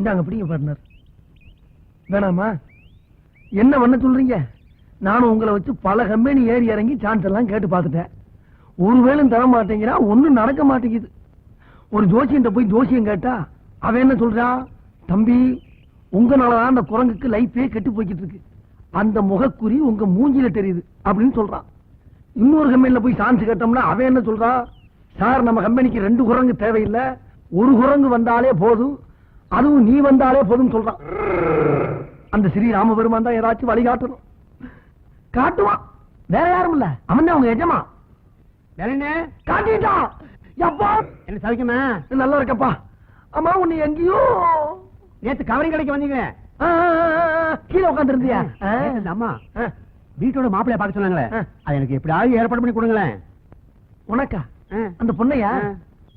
இந்தாங்க பிடிங்க பார்ட்னர். வேணாமா? என்ன பண்ண சொல்றீங்க? நானும் உங்களை வச்சு பல கம்பெனி ஏறி இறங்கி சான்ஸ் எல்லாம் கேட்டு பார்த்துட்டேன். ஒருவேளும் தர மாட்டேங்கிறா, ஒன்னும் நடக்க மாட்டேங்குது. ஒரு ஜோசியன்ட்ட போய் ஜோசியம் கேட்டா அவன் என்ன சொல்றான்? தம்பி, உங்களாலதான் அந்த குரங்குக்கு லைஃபே கெட்டு போய்கிட்டு இருக்கு, அந்த முகக்குறி உங்க மூஞ்சில தெரியுது அப்படின்னு சொல்றான். இன்னொரு கம்பெனில போய் சான்ஸ் கேட்டோம்னா அவன் என்ன சொல்றான்? சார், நம்ம கம்பெனிக்கு 2 குரங்கு தேவையில்லை, 1 குரங்கு வந்தாலே போதும், அதுவும் நீ வந்தாலே போதும் சொல்றான். அந்த ஸ்ரீ ராமபெருமான் தான் ஏதாச்சும் வழிகாட்டணும். காட்டுவான், வேற யாரும் இல்ல, அவன் தான் அவங்க எஜமா. காட்டிட்டான். என்ன சவிக்குமா? நல்லா இருக்கப்பா. அம்மா, உன்னை எங்கேயோ நேத்து கவரிங் கடைக்கு வந்தீங்க, கீழே உட்காந்து இருந்தியா? அம்மா வீட்டோட மாப்பிள்ளைய பார்க்க சொன்னாங்களே, அது எனக்கு எப்படியாவது ஏற்பாடு பண்ணி கொடுங்களேன். உனக்கா? அந்த பொண்ணையா?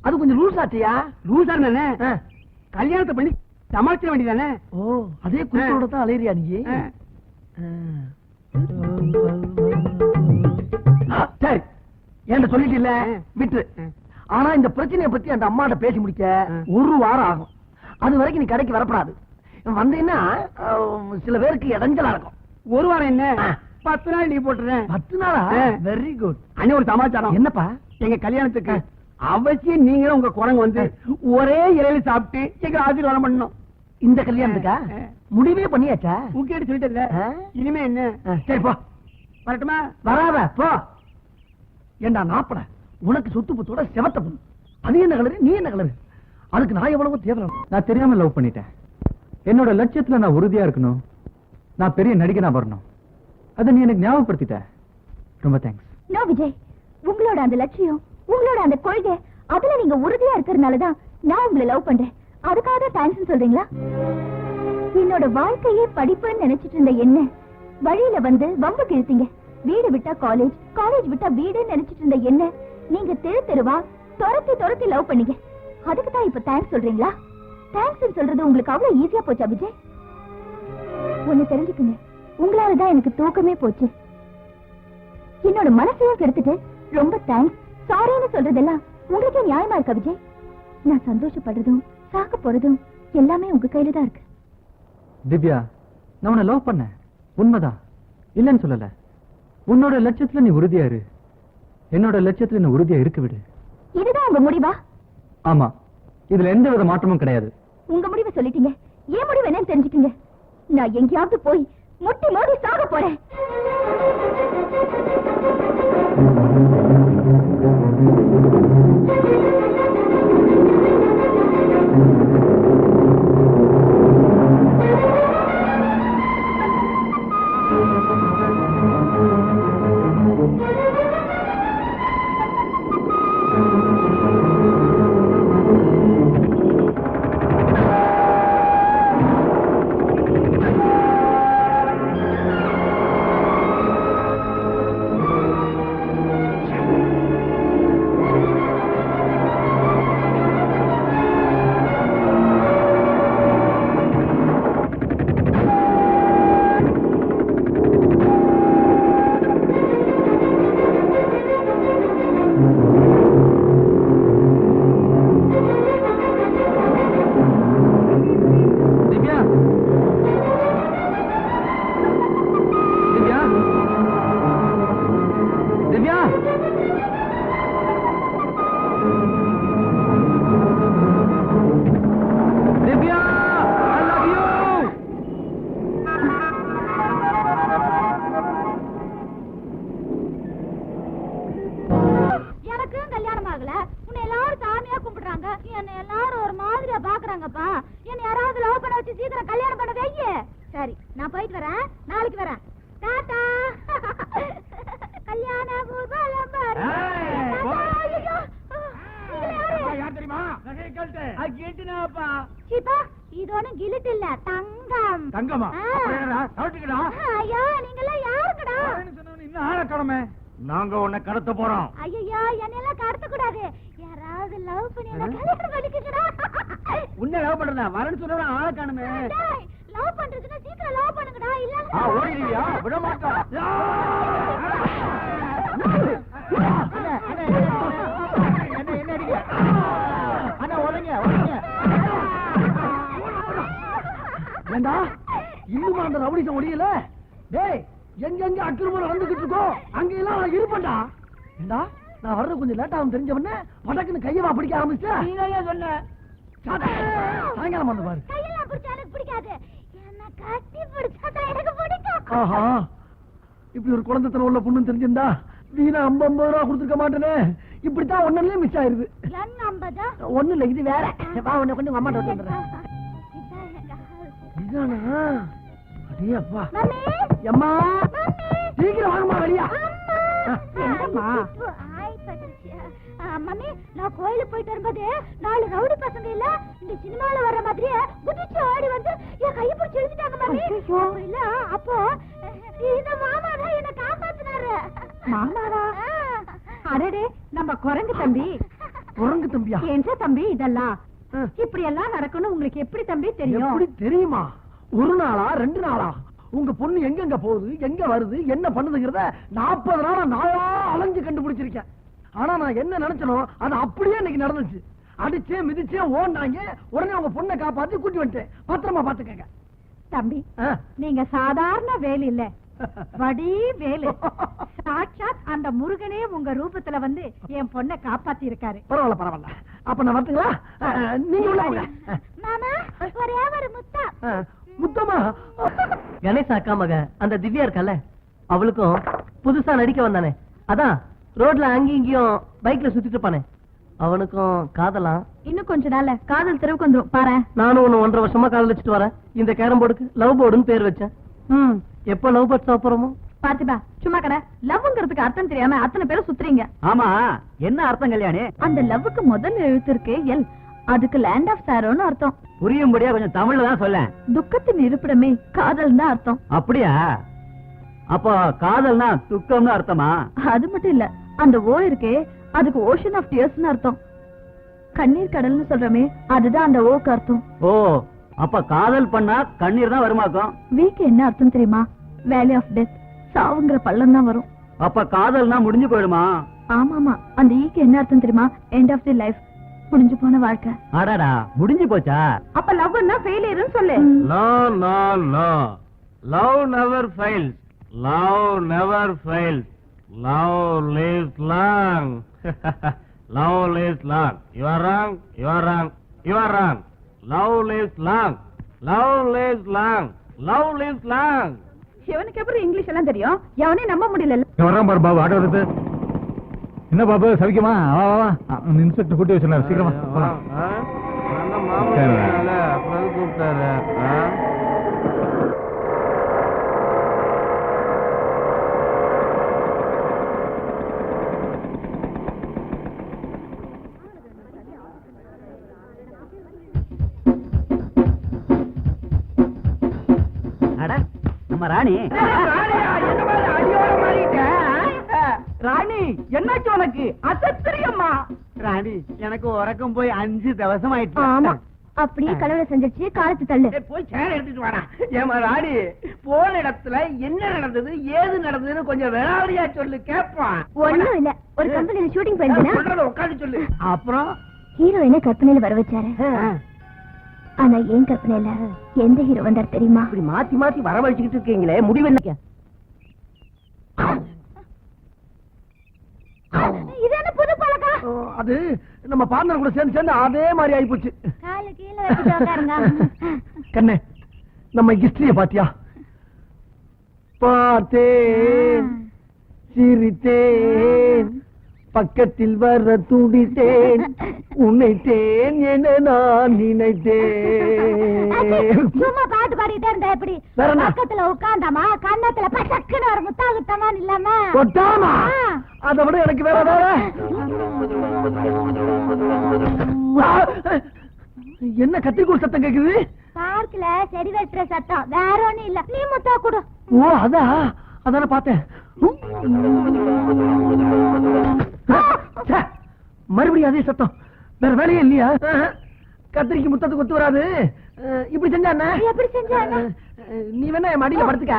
அது கொஞ்சம் லூஸ் ஆச்சியா? லூஸ் ஆனே, கல்யாணத்தை பண்ணி சமாளிக்க வேண்டியதானே. ஓ, அதே குடும்பத்தோட தான் அலையிறியா நீ? சரி, என்ன சொல்லிட்டு இல்ல விட்டு. ஆனா இந்த பிரச்சனையை பத்தி அந்த அம்மாட்ட பேசி முடிக்க 1 வாரம் ஆகும். அது வரைக்கும் நீ கடைக்கு வரப்படாது. வந்தீங்கன்னா சில பேருக்கு இடைஞ்சலா இருக்கும். 1 வாரம் என்ன, 10 நாள் லீவ் போட்டுறேன். 10 நாளா? Very good. அண்ணே, ஒரு சமாச்சாரம். என்னப்பா? எங்க கல்யாணத்துக்கு அவசியம் நீங்களும் உங்க குரங்கு வந்து ஒரே இலையில சாப்பிட்டு எங்க ஆசீர்வாதம் பண்ணணும். இந்த கல்யாணத்துக்கா? முடிவே பண்ணியாச்சா? உங்ககிட்ட சொல்லிட்டு இனிமே என்ன? சரி போ. வரட்டுமா? வராத போ. ஏண்டா நாப்பட, உனக்கு சொத்து பத்தோட செவத்த பொண்ணு, அது என்ன கலரு, நீ என்ன கலரு? அதுக்கு நான் எவ்வளவு தேவை? நான் தெரியாம லவ் பண்ணிட்டேன். என்னோட லட்சியத்துல நான் உறுதியா இருக்கணும், நான் பெரிய நடிகனா வரணும். அதை நீ எனக்கு ஞாபகப்படுத்திட்ட. ரொம்ப தேங்க்ஸ். நோ விஜய், உங்களோட அந்த லட்சியம், உங்களோட அந்த கொள்கை, அதுல நீங்க உறுதியா இருக்கிறதுனாலதான் நான் உங்களை லவ் பண்றேன். அதுக்காக தேங்க்ஸ் சொல்றீங்களா? என்னோட வாழ்க்கையே படிப்புன்னு நினைச்சிட்டு இருந்த என்ன வழியில வந்து வம்பு கிழித்தீங்க. வீடு விட்டா காலேஜ், காலேஜ் விட்டா வீடுன்னு நினைச்சிட்டு இருந்த என்ன நீங்க தெரு தெருவா துரத்தி துரத்தி லவ் பண்ணீங்க. அதுக்கு தான் இப்ப தேங்க்ஸ் சொல்றீங்களா? தேங்க்ஸ் சொல்றது உங்களுக்கு அவ்வளவு ஈஸியா போச்சா விஜய்? ஒண்ணு தெரிஞ்சுக்குங்க, உங்களாலதான் எனக்கு தூக்கமே போச்சு. என்னோட மனசையும் கெடுத்துட்டு ரொம்ப தேங்க்ஸ் சாரின்னு சொல்றதெல்லாம் உங்களுக்கே நியாயமா இருக்கா விஜய்? நான் சந்தோஷப்படுறதும் சாக்க போறதும் எல்லாமே உங்க கையில தான் இருக்கு. திவ்யா, நான் உன்னை லவ் பண்ண உண்மைதான், இல்லன்னு சொல்லல. உன்னோட லட்சியத்துல நீ உறுதியா இரு, என்னோட லட்சியத்துல நீ உறுதியா இருக்க விடு. இதுதான் உங்க முடிவா? ஆமா, இதுல எந்த வித மாற்றமும் கிடையாது. உங்க முடிவை சொல்லிட்டீங்க, ஏன் முடிவு என்னன்னு தெரிஞ்சுக்கீங்க. நான் எங்கேயாவது போய் முட்டி மோதி சாக போறேன். சரி, நான் போயிட்டு வரேன், நாளைக்கு வரேன். டாடா. கல்யாண ஊர்வலம் வரும். யார் தெரியுமா? நகை கழட்டு. கேட்டினாப்பா. சீப்பா, இது ஒண்ணும் கிலிட் இல்ல, தங்கம். தங்கமா? அப்படிடா, கழட்டுடா. ஐயோ, நீங்க எல்லாம் யாருங்கடா? என்ன சொன்னீங்க? இன்னும் ஆள காணோமே. நாங்க உன்னை கடத்த போறோம். ஐயோ, என்ன எல்லாம் கடத்த கூடாது. யாராவது லவ் பண்ணி என்ன கல்யாணம் பண்ணிக்கடா. உன்னை லவ் பண்றதா? வரேன்னு சொன்னா ஆள காணோமே. லவ் பண்றதுன்னா சீக்கிரம் லவ் பண்ணுங்கடா, இல்ல ஓடிடுவியா? விட மாட்டோம். என்ன அடிக்க? அண்ணா ஒதுங்க, ஒதுங்க. ஏண்டா இன்னும் அந்த ரவுடிசம் ஒடியல? டேய், எங்க அக்கிரமம் நடந்துகிட்டு இருக்கோ அங்கெல்லாம் நான் இருப்பேன்டா. ஏண்டா நான் வர்றது கொஞ்சம் லேட் ஆகும் தெரிஞ்சவன படக்குன்னு கையவா பிடிக்க ஆரம்பிச்சா? நீங்க சொன்ன சாயங்காலம் வந்து பாரு. கையெல்லாம் பிடிச்சா எனக்கு பிடிக்காது, என்ன கட்டி பிடிச்சா எனக்கு பிடிக்கும். ஆஹா, இப்படி ஒரு குழந்தைத்தனம் உள்ள பொண்ணு தெரிஞ்சிருந்தா வீணா 50 ரூபா கொடுத்துருக்க மாட்டேனே. இப்படித்தான் ஒன்னே மிஸ் ஆயிருது. என்ன 50? ஒண்ணு இல்ல, இது வேற. வா, உன்னை கொண்டு அம்மா வந்து வந்துடுறேன். இதானா? அடே அப்பா. மம்மி, அம்மா, மம்மி, சீக்கிரம் வாங்கம்மா வெளியா. என்னம்மா? Hi Patricia. மம்மி, நான் கோயிலுக்கு போயிட்டு வரும்போது 4 ரவுடி பசங்க இல்ல இந்த சினிமால வர்ற மாதிரியே குதிச்சு ஆடி வந்து என் கையை பிடிச்சு இழுத்துட்டாங்க மம்மி. இல்ல அப்போ இந்த மாமா தான் என்ன காப்பாத்துனாரு. மாமாவா? அடடே, நம்ம குரங்கு தம்பி. குரங்கு தம்பியா? என்ன தம்பி இதெல்லாம்? இப்படி எல்லாம் நடக்கணும் உங்களுக்கு எப்படி தம்பி தெரியும்? எப்படி தெரியுமா? ஒரு நாளா 2 நாளா உங்க பொண்ணு எங்கெங்க போகுது, எங்க வருது, என்ன பண்ணுதுங்கிறத 40 நாளா நாளா அலைஞ்சு கண்டுபிடிச்சிருக்கேன். ஆனா நான் என்ன நினைச்சனோ அது அப்படியே இன்னைக்கு நடந்துச்சு. அடிச்சே மிதிச்சே ஓடுனாங்க. உடனே உங்க பொண்ணை காப்பாத்தி கூட்டி வந்துட்டேன். பத்திரமா பாத்துக்கங்க தம்பி. நீங்க சாதாரண வேலை இல்ல, வடி வேலை. சாட்சாத் அந்த முருகனே உங்க ரூபத்துல வந்து என் பொண்ணை காப்பாத்தி இருக்காரு. பரவாயில்ல பரவாயில்ல. அப்ப நான் வரட்டுங்களா? நீங்க உள்ள வாங்க. மாமா, ஒரே ஒரு முத்தா. முத்தமா? கணேஷ் அக்கா மக அந்த திவ்யா இருக்கல, அவளுக்கும் புதுசா நடிக்க வந்தானே, அதான் ரோட்ல அங்கேயும் இங்கேயும் பைக்ல சுத்திட்டு இருப்பானே, அவனுக்கும் காதலாம். இன்னும் கொஞ்ச நாள்ல காதல் தெருவுக்கு வந்துரும் பாரு. நானும் 1.5 வருஷமா காதலிச்சுட்டு வரேன். இந்த கேரம் போர்டுக்கு லவ் போர்டுன்னு பேர் வச்சேன். எப்ப லவ் பேர்ட்ஸ் சாப்பிடுறோமோ? பாத்திபா, சும்மா கடை. லவ்ங்கிறதுக்கு அர்த்தம் தெரியாம அத்தனை பேரும் சுத்துறீங்க. ஆமா, என்ன அர்த்தம் கல்யாணி? அந்த லவ்வுக்கு முதல் எழுத்து இருக்கு எல், அதுக்கு லேண்ட் ஆஃப் சாரோன்னு அர்த்தம். புரியும்படியா கொஞ்சம் தமிழ்ல தான் சொல்ல. துக்கத்தின் இருப்பிடமே காதல் தான் அர்த்தம். அப்படியா? அப்போ காதல்னா துக்கம்னு அர்த்தமா? அது மட்டும் இல்ல, அந்த ஓ இருக்கே அதுக்கு ஓஷன் ஆஃப் டியர்ஸ்னு அர்த்தம். கண்ணீர் கடல்னு சொல்றமே, அதுதான் அந்த ஓக்கு அர்த்தம். ஓ, அப்ப காதல் பண்ணா கண்ணீர் தான் வருமாக்கும். வீக்கு என்ன அர்த்தம் தெரியுமா? வேலி ஆஃப் டெத், சாவுங்கிற பள்ளம் தான் வரும். அப்ப காதல்னா முடிஞ்சு போயிடுமா? ஆமாமா, அந்த ஈக்கு என்ன அர்த்தம் தெரியுமா? எண்ட் ஆஃப் தி லைஃப், முடிஞ்சு போன வாழ்க்கை. அடடா, முடிஞ்சு போச்சா? அப்ப லவ்னா ஃபெயிலியர்னு சொல்லு. No, no, no. Love never fails. Love never fails. Love lives long. Love lives long. You are wrong. You are wrong. You are wrong. Love lives long. Love lives long. Love lives long. இவனுக்கு எப்படி English எல்லாம் தெரியும்? எவனையும் நம்ப முடியல. வரான் பாரு Babu, auto வருது. என்ன பாபு, சவிக்குமா? வா வா வா, இன்ஸ்பெக்டர் கூட்டி வச்சிருந்தாரு, சீக்கிரமா வா. அந்த மாமா அப்புறம் கூப்பிட்டாரு. அட, நம்ம ராணி. ராணி, என்னாச்சு உனக்கு? அசத்திரியம்மா. ராணி, எனக்கு உறக்கம் போய் 5 திவசம் ஆயிடுச்சு. ஆமா, அப்படியே கடவுளை செஞ்சிருச்சு, காலத்து தள்ளு. போய் சேர் எடுத்துட்டு வாடா. ஏமா ராணி, போன இடத்துல என்ன நடந்தது, ஏது நடந்ததுன்னு கொஞ்சம் விளாவரியா சொல்லு, கேட்பான். ஒண்ணும் இல்ல, ஒரு கம்பெனில ஷூட்டிங் பண்ணினா சொல்றத உட்காந்து சொல்லு. அப்புறம் ஹீரோயினை கற்பனையில வர வச்சாரு. ஆனா ஏன் கற்பனையில எந்த ஹீரோ வந்தார் தெரியுமா? இப்படி மாத்தி மாத்தி வரவழைச்சுக்கிட்டு இருக்கீங்களே, முடிவு என்ன? இது என்ன புது பழக்கம்? அது நம்ம பார்ட்னர் கூட சேர்ந்து சேர்ந்து அதே மாதிரி ஆயிப்போச்சு. கால கீழ வச்சுட்டு உட்காருங்க. கண்ணே, நம்ம ஹிஸ்டரிய பாத்தியா? பார்த்தேன், சிரித்தேன், பக்கத்தில் வர துடித்தேன், உன்னைத்தேன் என நான் நினைத்தேன். சும்மா பாட்டு பாடிட்டே இருந்தா எப்படி? வேற என்ன? பக்கத்துல உட்கார்ந்தாமா கண்ணத்துல பச்சக்குன்னு ஒரு முத்தாகுத்தமான்னு இல்லாம கொட்டாமா? அதை விட எனக்கு வேற வேற. என்ன கத்திரிக்கோள் சத்தம் கேக்குது? பார்க்கல செடி வெட்டுற சத்தம், வேற ஒண்ணும் இல்ல. நீ முத்தா கொடு. ஓ, அதான பார்த்தேன். ச்சே, மறுபடியும் அதே சத்தம். வேற வேலையே இல்லையா? கத்திரிக்கு முத்தத்துக்கு கொத்து வராது. இப்படி செஞ்சா என்ன? எப்படி செஞ்சா என்ன? நீ வேணா என் மடியில படுத்துக்க.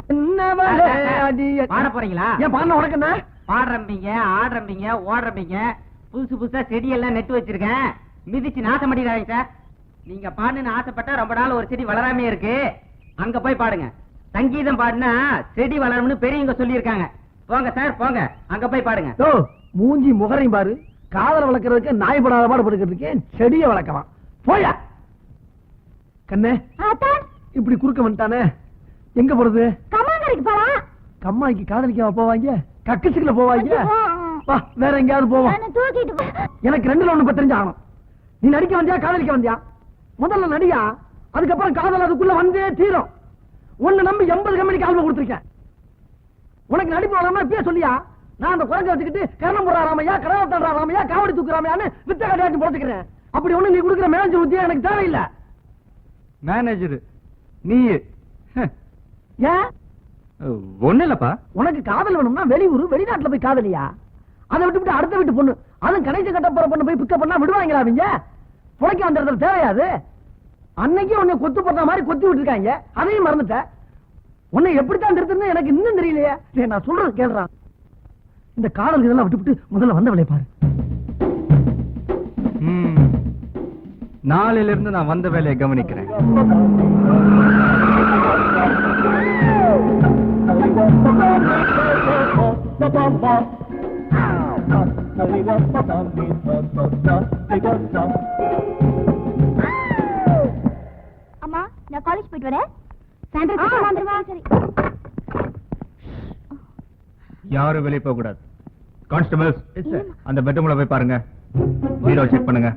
பாட போறீங்களா? ஏன் பாடின உனக்கு என்ன? பாடுறீங்க, ஆடுறீங்க, ஓடுறீங்க, புதுசு புதுசா செடி எல்லாம் நட்டு வச்சிருக்கேன், மிதிச்சு நாசம் பண்ணிடாதீங்க சார். நீங்க பாடுன்னு ஆசைப்பட்டா ரொம்ப நாள் ஒரு செடி வளராமே இருக்கு. அங்க போய் பாடுங்க. சங்கீதம் பாடினா செடி வளரும்னு பெரியவங்க சொல்லியிருக்காங்க. போங்க சார், போங்க, அங்க போய் பாடுங்க. ஓ, மூஞ்சி முகரையும் பாரு. காதல வளர்க்கறதுக்கு நாய் படாத பாடுபடுக்கிறதுக்கு செடியை வளர்க்கலாம். போயா கண்ணே, இப்படி குறுக்க வந்துட்டானே, எங்க போறது? கம்மாங்கரைக்கு போலாம். கம்மாய்க்கு காதலிக்க போவாங்க, கக்கசுக்குள்ள போவாங்க. வா, வேற எங்கேயாவது போவோம். தூக்கிட்டு போ. எனக்கு ரெண்டுல ஒண்ணு பத்திரிஞ்சு ஆகணும். நீ நடிக்க வந்தியா காதலிக்க வந்தியா? முதல்ல நடியா, அதுக்கப்புறம் காதல் அதுக்குள்ள வந்தே தீரும். ஒன்னு நம்பி 80 கம்பெனிக்கு ஆல்பம் கொடுத்திருக்கேன். உனக்கு நடிப்பு வராம இப்பயே சொல்லியா? நான் அந்த குழந்தை வச்சுக்கிட்டு கரணம் போடுற ராமையா, கடவுள் ராமையா, காவடி தூக்குறாமையான்னு வித்த கட்டாச்சு போட்டுக்கிறேன். அப்படி ஒண்ணு நீ கொடுக்குற மேனேஜர் உத்தியா எனக்கு தேவையில்லை. மேனேஜர் நீ? ஏன்? ஒண்ணு இல்லப்பா. உனக்கு காதல் வேணும்னா வெளியூர் வெளிநாட்டுல போய் காதலியா? அதை விட்டு அடுத்த வீட்டு பொண்ணு, அதுவும் கடைசி கட்ட போற பொண்ணு போய் பிக்கப் பண்ணா விடுவாங்களா அவங்க? புழைக்க வந்த தேவையாது. அன்னைக்கு உன்னை கொத்து போட்ட மாதிரி கொத்தி விட்டுருக்காங்க, அதையும் மறந்துட்ட. உன்னை எப்படித்தான் திருத்தணும் எனக்கு இன்னும் தெரியலையே. நான் சொல்றது கேள்றான். இந்த காதல் இதெல்லாம் விட்டு முதல்ல வந்த வேலையை பாரு. நாளையில இருந்து நான் வந்த வேலையை கவனிக்கிறேன். அம்மா, நான் காலேஜ் போயிட்டு வரேன். சரி. யாரும் வெளியே போக கூடாது. கான்ஸ்டபிள்ஸ், அந்த பெட்ரூம்ல போய் பாருங்க, பீரோ செக் பண்ணுங்க.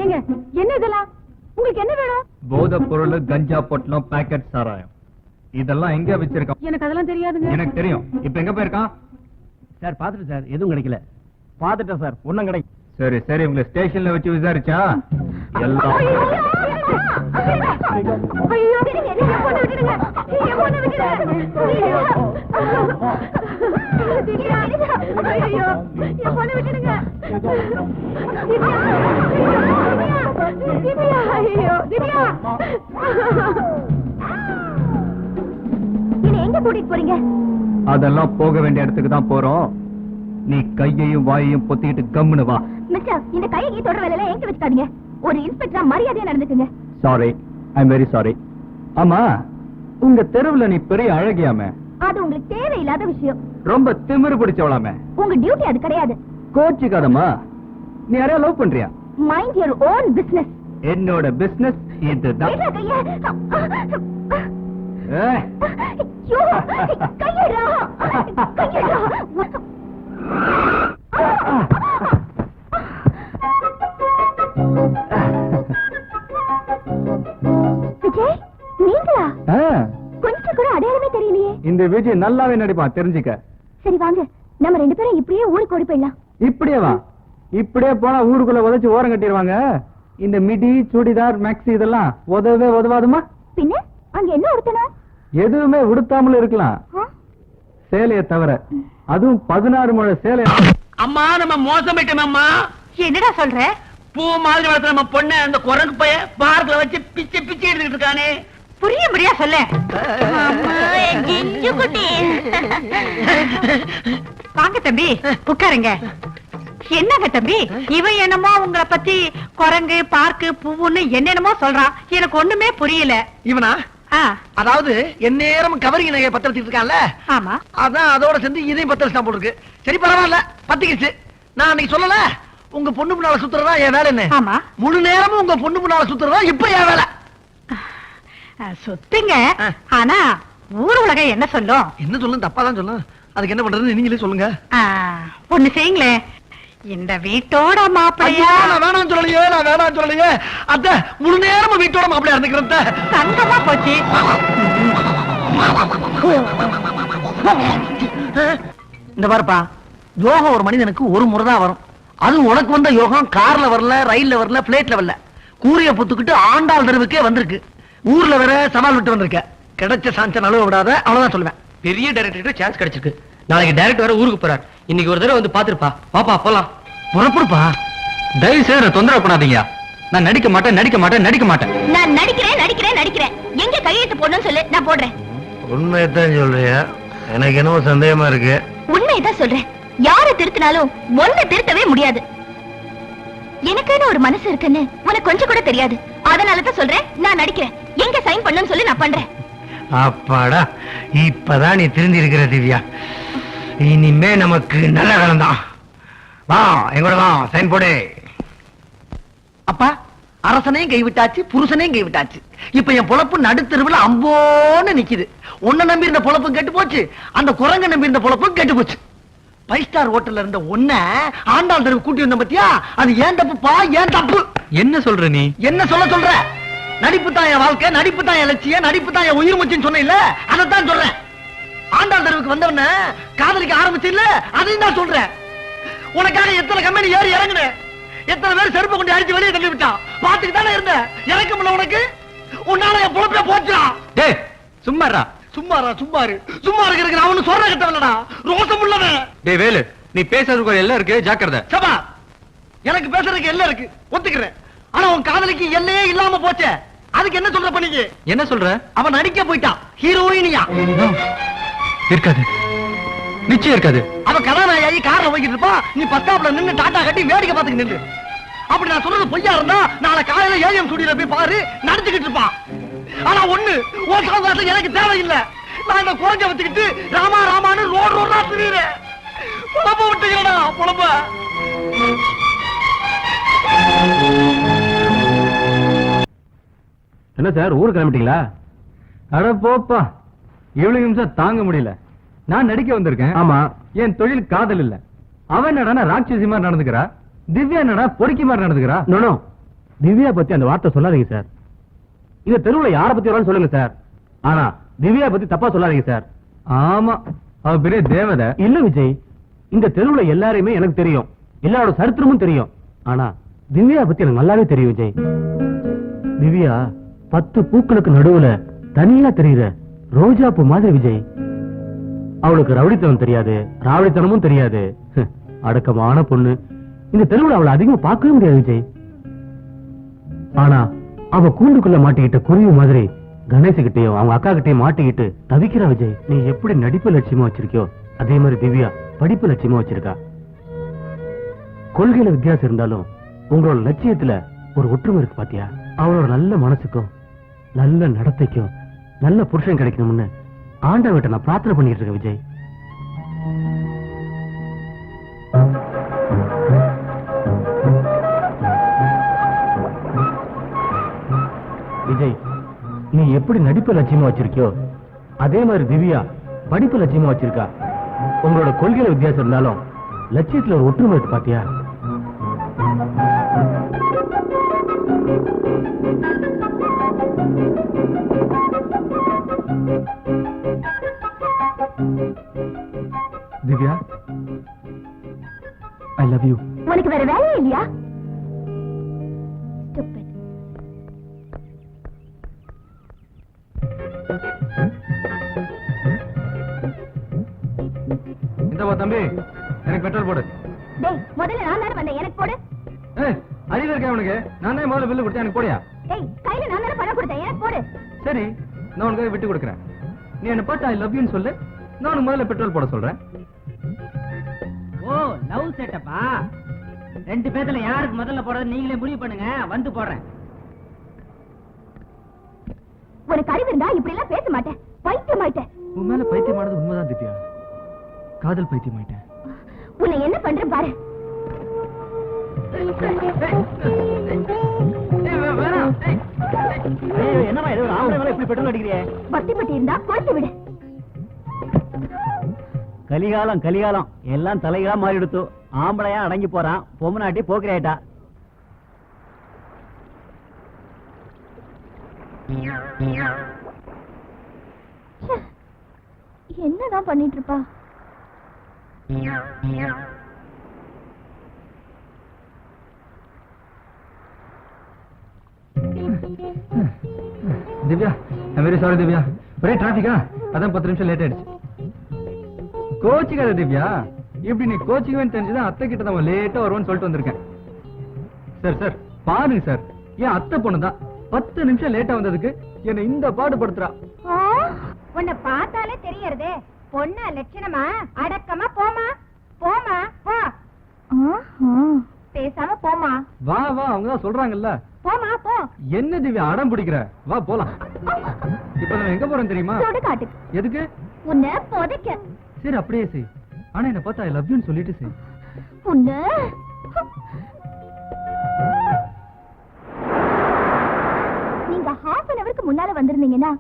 ஏங்க, என்ன இதெல்லாம்? உங்களுக்கு என்ன வேணும்? போதை பொருள், கஞ்சா பொட்டலம், பாக்கெட் சாராயம், இதெல்லாம் எங்க வச்சிருக்கான்? எனக்கு அதெல்லாம் தெரியாதுங்க. எனக்கு தெரியும். இப்ப எங்க போயிருக்கான்? சார் பாத்துட்டு சார், எதுவும் கிடைக்கல. பாத்துட்டேன் சார், ஒண்ணும் கிடைக்கும். சரி சரி, உங்களை ஸ்டேஷன்ல வச்சு விசாரிச்சா எல்லாம் எங்க கூட்டிட்டு போறீங்க? அதெல்லாம் போக வேண்டிய இடத்துக்கு தான் போறோம். நீ கையையும் வாயையும் பொத்திக்கிட்டு கம்முனு வா. மிஸ்டர், இந்த கையை தொடர வேலையில எங்க வச்சுக்காதீங்க. ஒரு இன்ஸ்பெக்டரா மரியாதையா நடந்துக்குங்க. Sorry, I am very sorry. ஆமா, உங்க தெருவுல நீ பெரிய அழகியாமே. அது உங்களுக்கு தேவையில்லாத விஷயம். ரொம்ப திமிரு பிடிச்சவளாமே. உங்க டியூட்டி அது கிடையாது. கோச்சுக்காதம்மா. நீ யாரையா லவ் பண்றியா? Mind your own business. என்னோட பிசினஸ் இதுதான். ஏய், விஜய், நீங்களா? கொஞ்சம் கூட அடையாளமே தெரியலையே. இந்த விஜய் நல்லாவே நடிப்பான், தெரிஞ்சுக்க. சரி வாங்க, நம்ம 2 பேரும் இப்படியே ஊருக்கு ஓடி போயிடலாம். இப்படியே வா. இப்படியே போனா ஊருக்குள்ள உதச்சு ஓரம் கட்டிடுவாங்க. இந்த மிடி, சுடிதார், மேக்ஸி இதெல்லாம் உதவே உதவாதுமா? பின்ன அங்க என்ன உடுத்தணும்? எதுவுமே உடுத்தாமலும் இருக்கலாம், சேலைய தவிர. அதுவும் 16 முழ சேலை. அம்மா, நம்ம மோசம் போயிட்டோம். என்னடா சொல்ற? பூ மாதிரி வளர்த்த நம்ம பொண்ணு அந்த குரங்கு பைய பார்க்ல வச்சு பிச்சை பிச்சை எடுத்துக்கிட்டு இருக்கானே. புரியும்படியா சொல்ல. வாங்க தம்பி, உட்காருங்க. என்னங்க தம்பி, இவன் என்னமோ உங்களை பத்தி குரங்கு, பார்க்கு, பூவுன்னு என்னென்னமோ சொல்றான். எனக்கு ஒண்ணுமே புரியல. இவனா? அதாவது என் நேரம் கவரிங் நகையை பத்த வச்சுட்டு இருக்கான்ல. ஆமா, அதான் அதோட சேர்ந்து இதையும் பத்த வச்சு போட்டுருக்கு. சரி பரவாயில்ல, பத்திக்கிச்சு. நான் அன்னைக்கு சொல்லல, உங்க பொண்ணு முன்னால சுத்துறதா என் வேலை. என்ன? ஆமா, முழு நேரமும் உங்க பொண்ணு முன்னால சுத்துறதா இப்ப என் வேலை. சுத்துங்க. ஆனா ஊர் உலகம் என்ன சொல்லும்? என்ன சொல்லும்? தப்பா தான் சொல்லும். அதுக்கு என்ன பண்றதுன்னு நீங்களே சொல்லுங்க. ஒண்ணு செய்யுங்களே, இந்த வீட்டோட மாப்பிள்ளையா? நான் வேணாம் சொல்லலையே, நான் வேணாம் சொல்லலையே. அத்த முழு நேரமும் வீட்டோட மாப்பிள்ளையா இருந்துக்கிறேன். தங்கமா போச்சு. இந்த பாருப்பா, யோகம் ஒரு மனிதனுக்கு ஒரு முறைதான் வரும். அதுவும் உனக்கு வந்த யோகம் கார்ல வரல, ரயில்ல வரல, பிளேட்ல வரல. கூரிய புத்துக்கிட்டு ஆண்டாள் தெருவுக்கே வந்திருக்கு. ஊர்ல வேற சவால் விட்டு வந்திருக்க. கிடைச்ச சான்ஸ் நழுவ விடாத, அவ்வளவுதான் சொல்லுவேன். பெரிய டைரக்டர் சான்ஸ் கிடைச்சிருக்கு. நாளைக்கு டைரக்டர் வர ஊருக்கு போறார். இன்னைக்கு ஒரு தடவை வந்து பாத்துருப்பா. பாப்பா போலாம். புறப்படுப்பா. தயவு செய்து தொந்தரவு பண்ணாதீங்க. நான் நடிக்க மாட்டேன், நடிக்க மாட்டேன், நடிக்க மாட்டேன். நான் நடிக்கிறேன், நடிக்கிறேன், நடிக்கிறேன். எங்க கையெழுத்து போடணும்னு சொல்லு, நான் போடுறேன். உண்மையத்தான் சொல்றியா? எனக்கு என்னவோ சந்தேகமா இருக்கு. உண்மையதான் சொல்றேன். யாரை திருத்தினாலும் ஒன்ன திருத்தவே முடியாது. எனக்குன்னு ஒரு மனசு இருக்குன்னு உனக்கு கொஞ்சம் கூட தெரியாது. அதனாலதான் சொல்றேன், நான் நடிக்கிறேன். எங்க சைன் பண்ணணும்னு சொல்லி நான் பண்றேன். அப்பாடா, இப்பதான் நீ திருந்தி இருக்கிற திவ்யா. இனிமே நமக்கு நல்ல காலம் தான். வா எங்கூட வா, சைன் போடு. அப்பா, அரசனையும் கைவிட்டாச்சு, புருஷனையும் கைவிட்டாச்சு. இப்ப என் பொழப்பு நடுத்தெருவுல அம்போன்னு நிக்குது. உன்னை நம்பி இருந்த பொழப்பும் கெட்டு போச்சு, அந்த குரங்க நம்பி இருந்த பொழப்பும் கெட்டு போச்சு. 5 ஸ்டார் ஹோட்டல்ல இருந்த ஒன்ன ஆண்டாள் தெருவு கூட்டி வந்த பத்தியா, அது ஏன் தப்புப்பா, ஏன் தப்பு. என்ன சொல்ற நீ? என்ன சொல்ற? நடிப்பு தான் என் வாழ்க்கை, நடிப்பு தான் என் லட்சியம், நடிப்பு தான் என் உயிர் மூச்சுன்னு சொன்ன இல்ல, அதைத்தான் சொல்றேன். ஆண்டாள் தெருவுக்கு வந்தவன காதலிக்க ஆரம்பிச்சு இல்ல, அதையும் தான் சொல்றேன். உனக்காக எத்தனை கம்பெனி ஏறி இறங்குனேன், எத்தனை பேர் செருப்பு கொண்டு அடிச்சு வெளியே தள்ளி விட்டான். பாத்துக்கு தானே இருந்த, இறக்க முடியல உனக்கு. உன்னால என் பொழப்பே போச்சா. டேய் சும்மாடா. சும்மாரா, சும்மாரு. சும்மா இருக்கிறதுக்கு நான் ஒண்ணு சொல்ற கட்டவனடா, ரோசம் உள்ளவன். டேய் வேலு, நீ பேசுறதுக்கு எல்லாம் இருக்கு, ஜாக்கிரதை. சபா, எனக்கு பேசுறதுக்கு எல்லாம் இருக்கு, ஒத்துக்கிறேன். ஆனா உன் காதலிக்கு எல்லையே இல்லாம போச்சே, அதுக்கு என்ன சொல்ற பண்ணீங்க? என்ன சொல்ற? அவன் நடிக்க போயிட்டான், ஹீரோயினியா. இருக்காது, நிச்சயம் இருக்காது. அவன் கதாநாயகி கார்ல போய்கிட்டு இருப்பான், நீ பஸ் ஸ்டாப்ல நின்னு டாட்டா கட்டி வேடிக்கை பார்த்துக்கு நின்று. அப்படி நான் சொல்றது பொய்யா இருந்தா நாளை காலையில ஏஎம் ஸ்டுடியோல போய் பாரு, நடிச்சுக்கிட்டு இருப்பான். ஆனா ஒண்ணு, உன் சகோதரத்துக்கு எனக்கு தேவையில்லை. நான் இந்த குறைஞ்ச வச்சுக்கிட்டு ராமா ராமான்னு ரோடா திரியுறேன். புலம்ப விட்டுக்கிறடா, புலம்ப. என்ன சார், ஊருக்கு கிளம்பிட்டீங்களா? அட போப்பா, இவ்வளவு நிமிஷம் தாங்க முடியல. நான் நடிக்க வந்திருக்கேன். ஆமா, என் தொழில் காதல் இல்ல. அவன் என்னடா ராட்சசி மாதிரி நடந்துக்கிறா, திவ்யா என்னடா பொறுக்கி மாதிரி நடந்துக்கிறா. நோ, திவ்யா பத்தி அந்த வார்த்தை சொல்லாதீங்க சார். இந்த தெருவுல யார பத்தி வரான்னு சொல்லுங்க சார். ஆனா திவ்யா பத்தி தப்பா சொல்லாதீங்க சார். ஆமா, அவ பெரிய தேவதை. இல்ல விஜய், இந்த தெருவுல எல்லாரையுமே எனக்கு தெரியும், எல்லாரோட சரித்திரமும் தெரியும். ஆனா திவ்யா பத்தி எனக்கு நல்லாவே தெரியும் விஜய். திவ்யா 10 பூக்களுக்கு நடுவுல தனியா தெரியுற ரோஜா பூ மாதிரி விஜய். அவளுக்கு ரவுடித்தனம் தெரியாது, ராவடித்தனமும் தெரியாது. அடக்கமான பொண்ணு. இந்த தெருவுல அவளை அதிகமா பார்க்கவே முடியாது விஜய். ஆனா அவ கூண்டுக்குள்ள மாட்டிக்கிட்ட குருவி மாதிரி கணேசகிட்டையும் அவங்க அக்கா கிட்டையும் மாட்டிக்கிட்டு தவிக்கிறா விஜய். நீ எப்படி நடிப்பு லட்சியமா வச்சிருக்கியோ அதே மாதிரி திவ்யா படிப்பு லட்சியமா வச்சிருக்கா. கொள்கையில வித்தியாசம் இருந்தாலும் உங்களோட லட்சியத்துல ஒரு ஒற்றுமை இருக்கு பாத்தியா. அவளோட நல்ல மனசுக்கும் நல்ல நடத்தைக்கும் நல்ல புருஷன் கிடைக்கணும்னு ஆண்டவர்கிட்ட நான் பிரார்த்தனை பண்ணிட்டு இருக்கேன் விஜய். விஜய், நீ எப்படி நடிப்பு லட்சியமா வச்சிருக்கியோ அதே மாதிரி திவ்யா படிப்பு லட்சியமா வச்சிருக்கா. உங்களோட கொள்கையில வித்தியாசம் இருந்தாலும் லட்சியத்துல ஒரு ஒற்றுமை இருக்கு பாத்தியா. Divya, I love you. உனக்கு வேற வேலையே இல்லையா? இந்தவா தம்பி, எனக்கு பெட்ரோல் போடு. டேய், முதல்ல நான் தானே வந்தேன், எனக்கு போடு. ஏய், அறிவு இருக்கேன் உனக்கு? நான் தான் முதல்ல பில்லு கொடுத்தேன், எனக்கு போடியா? டேய், கையில நான் தானே பணம் கொடுத்தேன், எனக்கு போடு. சரி, நான் உனக்கு விட்டு கொடுக்குறேன். நீ என்ன பார்த்து ஐ லவ் யூன்னு சொல்லு, நான் உனக்கு முதல்ல பெட்ரோல் போட சொல்றேன். ஓ, லவ் செட்டப்பா. 2 பேத்துல யாருக்கு முதல்ல போடுறது நீங்களே முடிவு பண்ணுங்க, வந்து போடுறேன். உனக்கு அறிவு இருந்தா இப்படி எல்லாம் பேச மாட்டேன், பைத்தியம் ஆயிட்டேன். உன் மேல பைத்தியமானது உண்மைதான் திவ்யா, காதல் பைத்தியமாயிட்டேன். உன்னை என்ன பண்றேன் பாரு. என்னமா இது ஆம்பளை மேல இப்படி பெட்ரோல் அடிக்கிறியே? பத்தி பட்டி இருந்தா கொடுத்து விடு. கலிகாலம் கலிகாலம் எல்லாம் தலைகளா மாறி எடுத்து ஆம்பளையா அடங்கி போறான், பொம்மநாட்டி போக்குறாயிட்டா. என்னதான் பண்ணிட்டு இருப்பா? Divya, I very sorry Divya, ஒரே டிராபிக்கா, அதான் 10 நிமிஷம் லேட் ஆயிடுச்சு. கோச்சிக்காத திவ்யா, இப்படி நீ கோச்சிக்குவேன்னு தெரிஞ்சுதான் அத்தை கிட்ட தான் லேட்டா வருவோன்னு சொல்லிட்டு வந்திருக்கேன். சார் சார் பாருங்க சார், என் அத்தை பொண்ணு தான் 10 நிமிஷம் லேட்டா வந்ததுக்கு என்ன இந்த பாடுபடுத்துறா. உன்னை பார்த்தாலே தெரியறதே பொண்ணா லட்சணமா. அடக்கமா போமா, போமா போ. பேசாம போமா. வா வா, அவங்க தான் சொல்றாங்கல்ல. போமா போ. என்ன திவ்யா அடம் பிடிக்கிற? வா போலாம். இப்ப நம்ம எங்க போறோம் தெரியுமா? சுடுகாட்டு. எதுக்கு? உன்னை புதைக்க. சரி அப்படியே செய். ஆனா என்ன பார்த்தா ஐ லவ் யூன்னு சொல்லிட்டு செய். உன்னை நீங்க half an hourக்கு முன்னால வந்திருந்தீங்கன்னா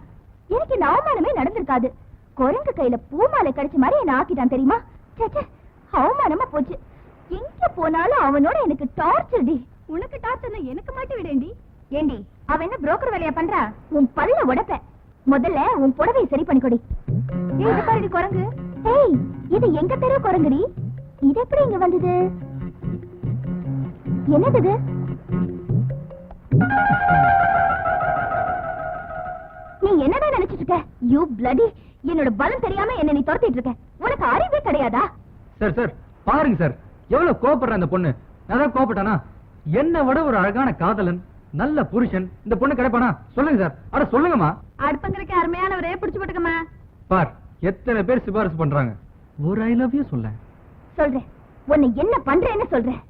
எனக்கு இந்த அவமானமே நடந்திருக்காது. குரங்கு கையில பூமாலை கிடைச்ச மாதிரி என்ன ஆக்கிட்டான் தெரியுமா? சேச்சே, அவமானமா போச்சு. எங்க போனாலும் அவனோட எனக்கு டார்ச்சர் டி. உனக்கு டார்ச்சர்னா எனக்கு மாட்டி விடேண்டி. ஏண்டி அவன் என்ன புரோக்கர் வேலையா பண்றா? உன் பல்ல உடைப்ப. முதல்ல உன் புடவையை சரி பண்ணி கொடி. ஏய் இது பாருடி குரங்கு. ஏய் இது எங்க தெரு குரங்குடி. இது எப்படி இங்க வந்தது? என்னது இது? நீ என்னடா நினைச்சிட்டு இருக்க? You bloody. என்னோட பலம் தெரியாம என்ன நீ துரத்திட்டு இருக்க. உனக்கு அறிவே கிடையாதா? சார் சார் பாருங்க சார், எவ்வளவு கோபப்படுற அந்த பொண்ணு. நான் கோபப்பட்டானா? என்ன விட ஒரு அழகான காதலன், நல்ல புருஷன் இந்த பொண்ணு கிடைப்பானா? சொல்லுங்க சார். அட சொல்லுங்கம்மா. அடுப்பங்கரைக்கு அருமையானவரே பிடிச்சு போட்டுக்கமா. பார் எத்தனை பேர் சிபாரிசு பண்றாங்க. ஒரு ஐ லவ் யூ சொல்ல. சொல்றேன். உன்னை என்ன பண்றேன்னு சொல்றேன்.